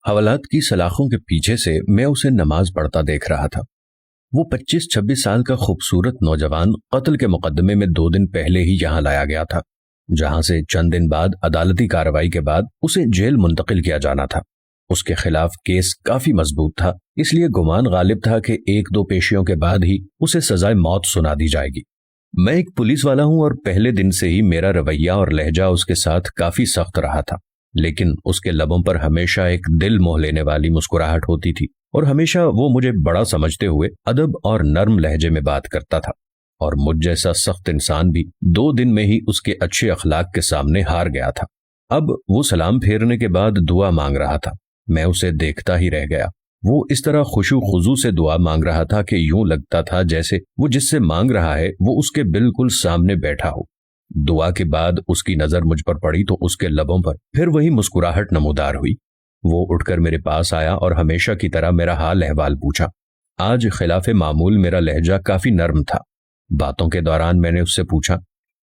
حوالات کی سلاخوں کے پیچھے سے میں اسے نماز پڑھتا دیکھ رہا تھا۔ وہ 25-26 سال کا خوبصورت نوجوان قتل کے مقدمے میں 2 دن پہلے ہی یہاں لایا گیا تھا، جہاں سے چند دن بعد عدالتی کارروائی کے بعد اسے جیل منتقل کیا جانا تھا۔ اس کے خلاف کیس کافی مضبوط تھا، اس لیے گمان غالب تھا کہ 1-2 پیشیوں کے بعد ہی اسے سزائے موت سنا دی جائے گی۔ میں ایک پولیس والا ہوں اور پہلے دن سے ہی میرا رویہ اور لہجہ اس کے ساتھ کافی سخت رہا تھا، لیکن اس کے لبوں پر ہمیشہ ایک دل موہ لینے والی مسکراہٹ ہوتی تھی، اور ہمیشہ وہ مجھے بڑا سمجھتے ہوئے ادب اور نرم لہجے میں بات کرتا تھا، اور مجھ جیسا سخت انسان بھی 2 دن میں ہی اس کے اچھے اخلاق کے سامنے ہار گیا تھا۔ اب وہ سلام پھیرنے کے بعد دعا مانگ رہا تھا۔ میں اسے دیکھتا ہی رہ گیا۔ وہ اس طرح خشوع خضوع سے دعا مانگ رہا تھا کہ یوں لگتا تھا جیسے وہ جس سے مانگ رہا ہے وہ اس کے بالکل سامنے بیٹھا ہو۔ دعا کے بعد اس کی نظر مجھ پر پڑی تو اس کے لبوں پر پھر وہی مسکراہٹ نمودار ہوئی۔ وہ اٹھ کر میرے پاس آیا اور ہمیشہ کی طرح میرا حال احوال پوچھا۔ آج خلاف معمول میرا لہجہ کافی نرم تھا۔ باتوں کے دوران میں نے اس سے پوچھا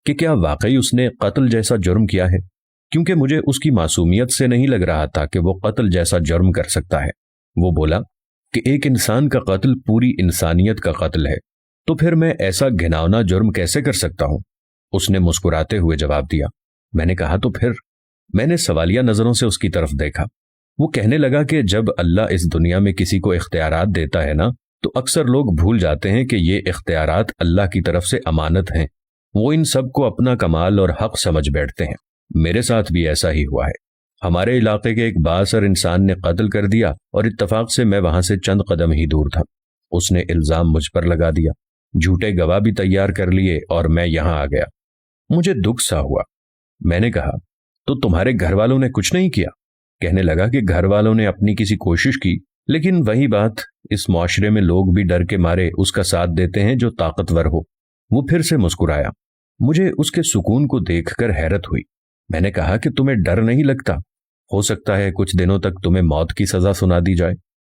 کہ کیا واقعی اس نے قتل جیسا جرم کیا ہے، کیونکہ مجھے اس کی معصومیت سے نہیں لگ رہا تھا کہ وہ قتل جیسا جرم کر سکتا ہے۔ وہ بولا کہ ایک انسان کا قتل پوری انسانیت کا قتل ہے، تو پھر میں ایسا گھناؤنا جرم کیسے کر سکتا ہوں؟ اس نے مسکراتے ہوئے جواب دیا۔ میں نے کہا تو پھر؟ میں نے سوالیہ نظروں سے اس کی طرف دیکھا۔ وہ کہنے لگا کہ جب اللہ اس دنیا میں کسی کو اختیارات دیتا ہے نا، تو اکثر لوگ بھول جاتے ہیں کہ یہ اختیارات اللہ کی طرف سے امانت ہیں۔ وہ ان سب کو اپنا کمال اور حق سمجھ بیٹھتے ہیں۔ میرے ساتھ بھی ایسا ہی ہوا ہے۔ ہمارے علاقے کے ایک بااثر انسان نے قتل کر دیا اور اتفاق سے میں وہاں سے چند قدم ہی دور تھا۔ اس نے الزام مجھ پر لگا دیا، جھوٹے گواہ بھی تیار کر لیے اور میں یہاں آ گیا۔ مجھے دکھ سا ہوا۔ میں نے کہا تو تمہارے گھر والوں نے کچھ نہیں کیا؟ کہنے لگا کہ گھر والوں نے اپنی کسی کوشش کی، لیکن وہی بات، اس معاشرے میں لوگ بھی ڈر کے مارے اس کا ساتھ دیتے ہیں جو طاقتور ہو۔ وہ پھر سے مسکرایا۔ مجھے اس کے سکون کو دیکھ کر حیرت ہوئی۔ میں نے کہا کہ تمہیں ڈر نہیں لگتا؟ ہو سکتا ہے کچھ دنوں تک تمہیں موت کی سزا سنا دی جائے۔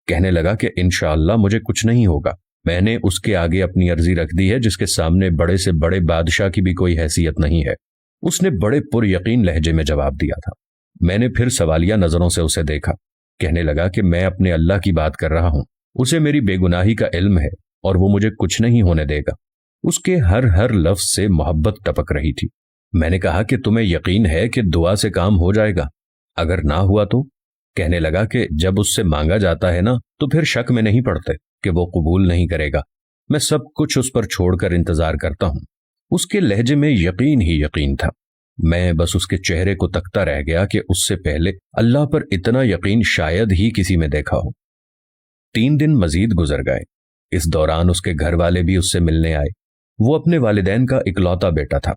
کہنے لگا کہ انشاءاللہ مجھے کچھ نہیں ہوگا۔ میں نے اس کے آگے اپنی عرضی رکھ دی ہے جس کے سامنے بڑے سے بڑے بادشاہ کی بھی کوئی حیثیت نہیں ہے۔ اس نے بڑے پر یقین لہجے میں جواب دیا تھا۔ میں نے پھر سوالیہ نظروں سے اسے دیکھا۔ کہنے لگا کہ میں اپنے اللہ کی بات کر رہا ہوں، اسے میری بے گناہی کا علم ہے اور وہ مجھے کچھ نہیں ہونے دے گا۔ اس کے ہر لفظ سے محبت ٹپک رہی تھی۔ میں نے کہا کہ تمہیں یقین ہے کہ دعا سے کام ہو جائے گا؟ اگر نہ ہوا تو؟ کہنے لگا کہ جب اس سے مانگا جاتا ہے نا تو پھر شک میں نہیں پڑتے کہ وہ قبول نہیں کرے گا۔ میں سب کچھ اس پر چھوڑ کر انتظار کرتا ہوں۔ اس کے لہجے میں یقین ہی یقین تھا۔ میں بس اس کے چہرے کو تکتا رہ گیا کہ اس سے پہلے اللہ پر اتنا یقین شاید ہی کسی میں دیکھا ہو۔ 3 دن مزید گزر گئے۔ اس دوران اس کے گھر والے بھی اس سے ملنے آئے۔ وہ اپنے والدین کا اکلوتا بیٹا تھا۔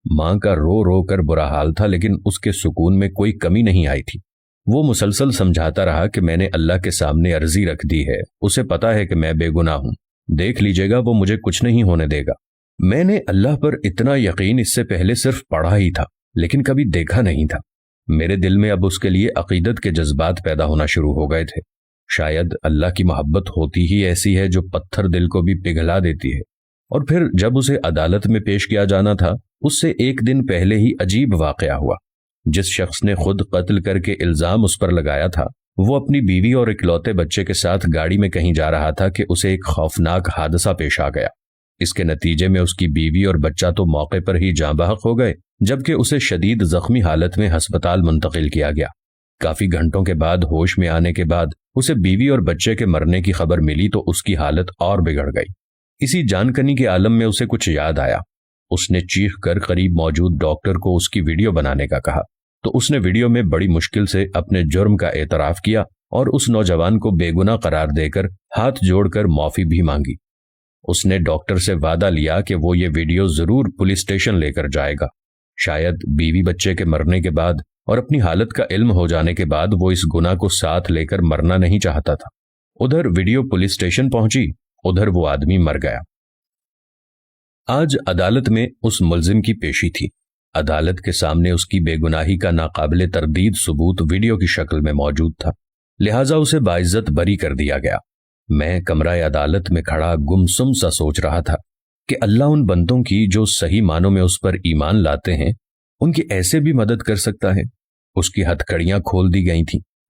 ماں کا رو رو کر برا حال تھا، لیکن اس کے سکون میں کوئی کمی نہیں آئی تھی۔ وہ مسلسل سمجھاتا رہا کہ میں نے اللہ کے سامنے عرضی رکھ دی ہے، اسے پتا ہے کہ میں بے گناہ ہوں، دیکھ لیجیے گا وہ مجھے کچھ نہیں ہونے دے گا۔ میں نے اللہ پر اتنا یقین اس سے پہلے صرف پڑھا ہی تھا، لیکن کبھی دیکھا نہیں تھا۔ میرے دل میں اب اس کے لیے عقیدت کے جذبات پیدا ہونا شروع ہو گئے تھے۔ شاید اللہ کی محبت ہوتی ہی ایسی ہے جو پتھر دل کو بھی پگھلا دیتی ہے۔ اور پھر جب اسے عدالت میں پیش کیا جانا تھا، اس سے 1 دن پہلے ہی عجیب واقعہ ہوا۔ جس شخص نے خود قتل کر کے الزام اس پر لگایا تھا، وہ اپنی بیوی اور اکلوتے بچے کے ساتھ گاڑی میں کہیں جا رہا تھا کہ اسے ایک خوفناک حادثہ پیش آ گیا۔ اس کے نتیجے میں اس کی بیوی اور بچہ تو موقع پر ہی جاں بحق ہو گئے، جبکہ اسے شدید زخمی حالت میں ہسپتال منتقل کیا گیا۔ کافی گھنٹوں کے بعد ہوش میں آنے کے بعد اسے بیوی اور بچے کے مرنے کی خبر ملی تو اس کی حالت اور بگڑ گئی۔ اسی جانکنی کے عالم میں اسے کچھ یاد آیا۔ اس نے چیخ کر قریب موجود ڈاکٹر کو اس کی ویڈیو بنانے کا کہا، تو اس نے ویڈیو میں بڑی مشکل سے اپنے جرم کا اعتراف کیا اور اس نوجوان کو بے گناہ قرار دے کر ہاتھ جوڑ کر معافی بھی مانگی۔ اس نے ڈاکٹر سے وعدہ لیا کہ وہ یہ ویڈیو ضرور پولیس اسٹیشن لے کر جائے گا۔ شاید بیوی بچے کے مرنے کے بعد اور اپنی حالت کا علم ہو جانے کے بعد وہ اس گناہ کو ساتھ لے کر مرنا نہیں چاہتا تھا۔ ادھر ویڈیو پولیس اسٹیشن پہنچی، ادھر وہ آدمی مر گیا۔ آج عدالت میں اس ملزم کی پیشی تھی۔ عدالت کے سامنے اس کی بے گناہی کا ناقابل تردید ثبوت ویڈیو کی شکل میں موجود تھا، لہٰذا اسے باعزت بری کر دیا گیا۔ میں کمرہ عدالت میں کھڑا گمسم سا سوچ رہا تھا کہ اللہ ان بندوں کی جو صحیح معنوں میں اس پر ایمان لاتے ہیں، ان کی ایسے بھی مدد کر سکتا ہے۔ اس کی ہتھکڑیاں کھول دی گئی تھیں،